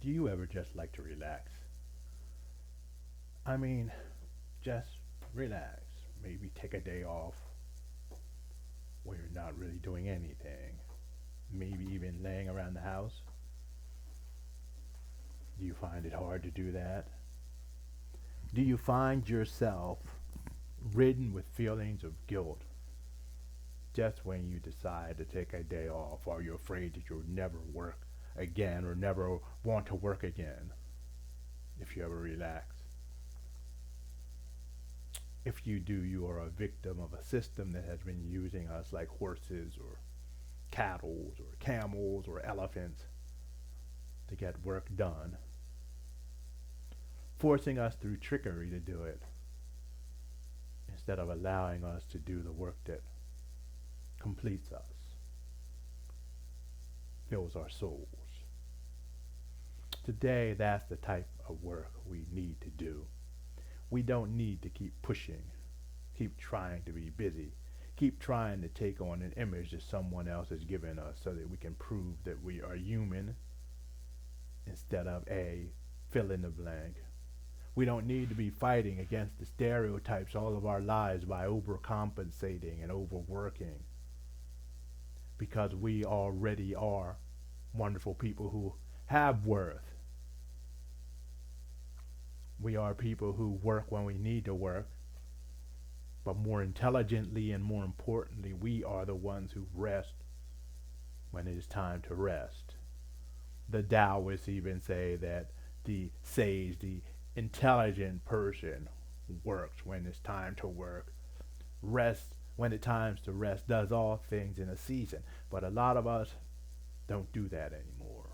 Do you ever just like to relax? I mean, just relax. Maybe take a day off where you're not really doing anything. Maybe even laying around the house. Do you find it hard to do that? Do you find yourself ridden with feelings of guilt just when you decide to take a day off? Are you afraid that you'll never work again or never want to work again if you ever relax? If you do, you are a victim of a system that has been using us like horses or cattle or camels or elephants to get work done, forcing us through trickery to do it instead of allowing us to do the work that completes us, fills our souls. Today, that's the type of work we need to do. We don't need to keep pushing, keep trying to be busy, keep trying to take on an image that someone else has given us so that we can prove that we are human instead of a fill in the blank. We don't need to be fighting against the stereotypes all of our lives by overcompensating and overworking because we already are wonderful people who have worth. We are people who work when we need to work, but more intelligently and more importantly, we are the ones who rest when it is time to rest. The Taoists even say that the sage, the intelligent person, works when it's time to work, rests when it's time to rest, does all things in a season. But a lot of us don't do that anymore.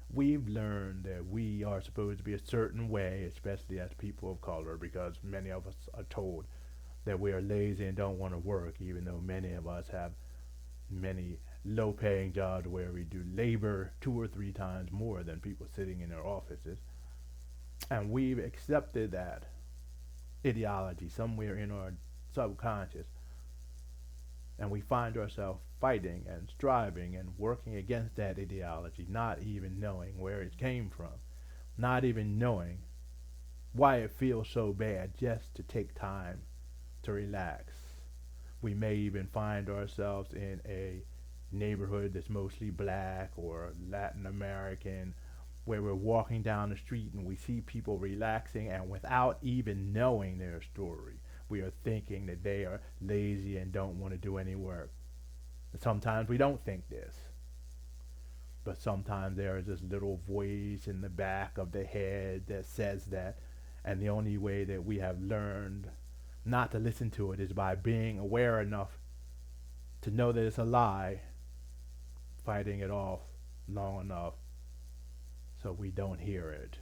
We've learned that we are supposed to be a certain way, especially as people of color, because many of us are told that we are lazy and don't want to work, even though many of us have many low paying jobs where we do labor 2 or 3 times more than people sitting in their offices. And we've accepted that ideology somewhere in our subconscious. And we find ourselves fighting and striving and working against that ideology, not even knowing where it came from, not even knowing why it feels so bad just to take time to relax. We may even find ourselves in a neighborhood that's mostly black or Latin American, where we're walking down the street and we see people relaxing, and without even knowing their story, we are thinking that they are lazy and don't want to do any work. Sometimes we don't think this, but sometimes there is this little voice in the back of the head that says that, and the only way that we have learned not to listen to it is by being aware enough to know that it's a lie, fighting it off long enough so we don't hear it.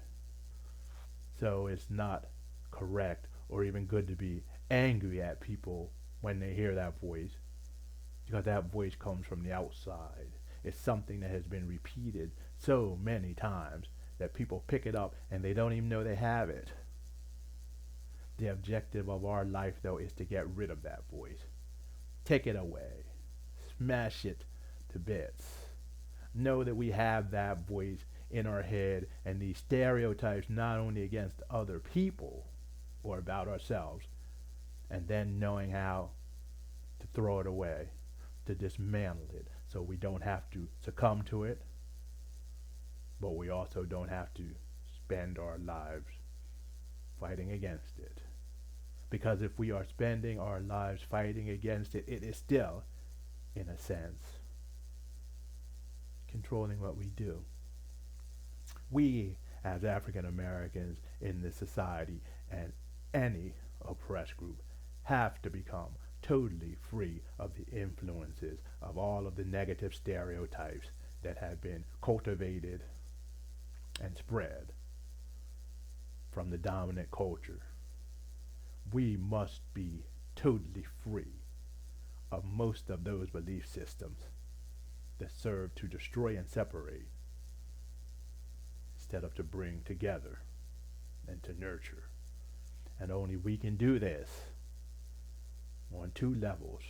So it's not correct or even good to be angry at people when they hear that voice, because that voice comes from the outside. It's something that has been repeated so many times that people pick it up and they don't even know they have it. The objective of our life, though, is to get rid of that voice. Take it away. Smash it to bits. Know that we have that voice in our head, and these stereotypes not only against other people or about ourselves, and then knowing how to throw it away, to dismantle it, so we don't have to succumb to it, but we also don't have to spend our lives fighting against it. Because if we are spending our lives fighting against it, it is still, in a sense, controlling what we do. We, as African Americans in this society and any oppressed group, have to become totally free of the influences of all of the negative stereotypes that have been cultivated and spread from the dominant culture. We must be totally free of most of those belief systems that serve to destroy and separate instead of to bring together and to nurture. And only we can do this on 2 levels.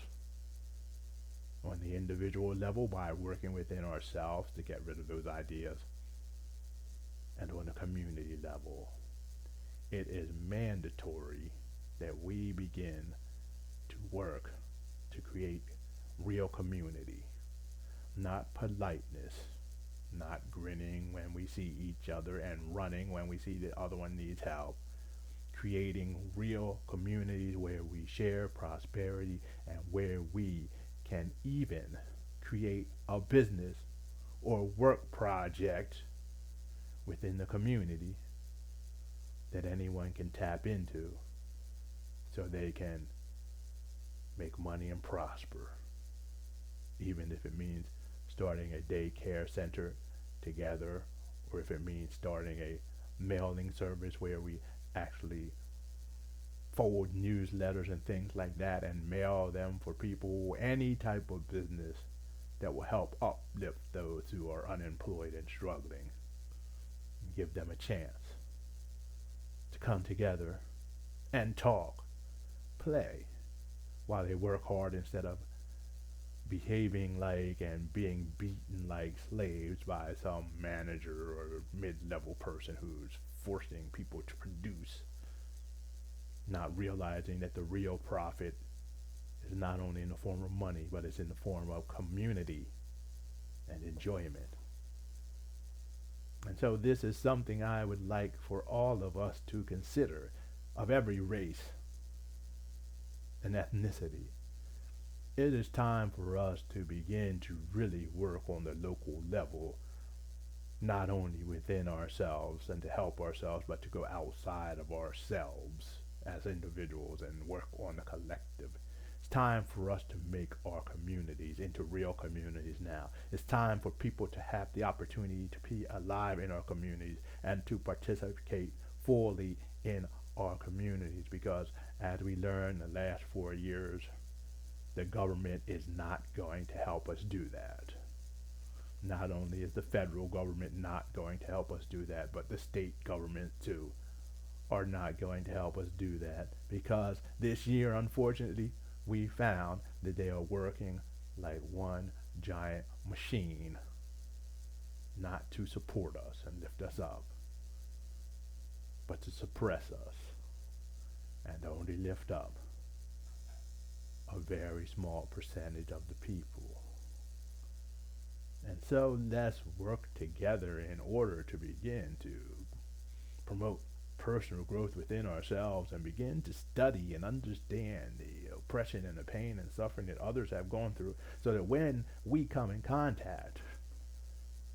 On the individual level, by working within ourselves to get rid of those ideas, and on the community level. It is mandatory that we begin to work to create real community, not politeness, not grinning when we see each other and running when we see the other one needs help. Creating real communities where we share prosperity and where we can even create a business or work project within the community that anyone can tap into so they can make money and prosper, even if it means starting a daycare center together, or if it means starting a mailing service where we actually forward newsletters and things like that and mail them for people, any type of business that will help uplift those who are unemployed and struggling, and give them a chance to come together and talk, play, while they work hard instead of behaving like and being beaten like slaves by some manager or mid-level person who's forcing people to produce, not realizing that the real profit is not only in the form of money, but it's in the form of community and enjoyment. And so this is something I would like for all of us to consider, of every race and ethnicity. It is time for us to begin to really work on the local level, not only within ourselves and to help ourselves, but to go outside of ourselves as individuals and work on the collective. It's time for us to make our communities into real communities now. It's time for people to have the opportunity to be alive in our communities and to participate fully in our communities, because as we learned the last 4 years, the government is not going to help us do that. Not only is the federal government not going to help us do that, but the state governments too are not going to help us do that, because this year, unfortunately, we found that they are working like one giant machine, not to support us and lift us up, but to suppress us and only lift up a very small percentage of the people. And so let's work together in order to begin to promote personal growth within ourselves and begin to study and understand the oppression and the pain and suffering that others have gone through, so that when we come in contact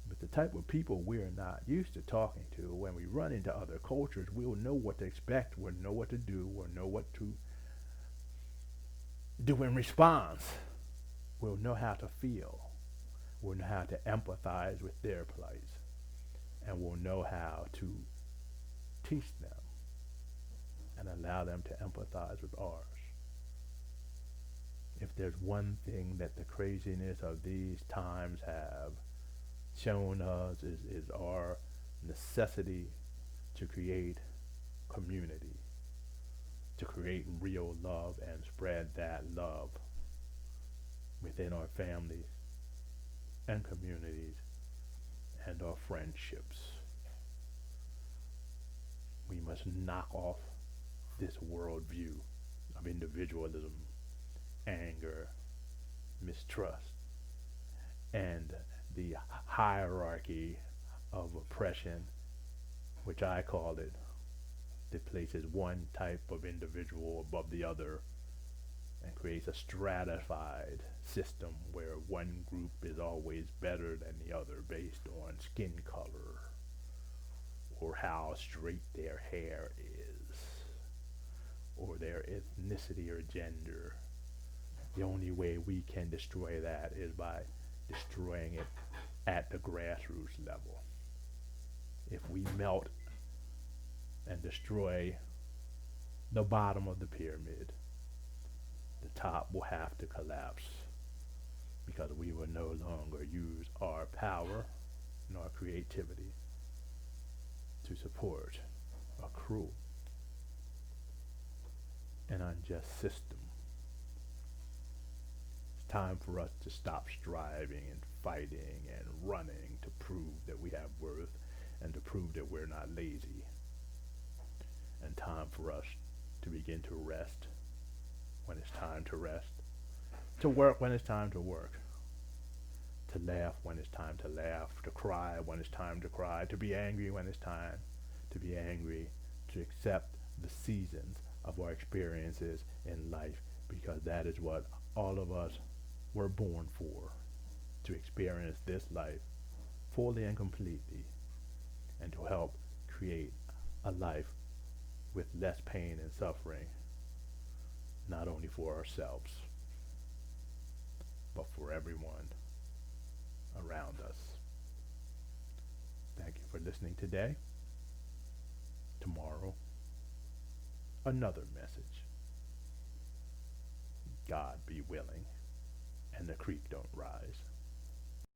with the type of people we're not used to talking to, when we run into other cultures, we'll know what to expect, we'll know what to do, we'll know what to do in response. We'll know how to feel. We'll know how to empathize with their plight. And we'll know how to teach them and allow them to empathize with ours. If there's one thing that the craziness of these times have shown us, is our necessity to create community, to create real love and spread that love within our families and communities and our friendships. We must knock off this worldview of individualism, anger, mistrust, and the hierarchy of oppression, which I call it, that places one type of individual above the other and creates a stratified system where one group is always better than the other based on skin color or how straight their hair is or their ethnicity or gender. The only way we can destroy that is by destroying it at the grassroots level. If we melt and destroy the bottom of the pyramid, the top will have to collapse, because we will no longer use our power and our creativity to support a cruel and unjust system. It's time for us to stop striving and fighting and running to prove that we have worth, and to prove that we're not lazy. And time for us to begin to rest when it's time to rest, to work when it's time to work, to laugh when it's time to laugh, to cry when it's time to cry, to be angry when it's time to be angry, to accept the seasons of our experiences in life, because that is what all of us were born for, to experience this life fully and completely, and to help create a life with less pain and suffering, not only for ourselves, but for everyone around us. Thank you for listening today. Tomorrow, another message. God be willing, and the creek don't rise.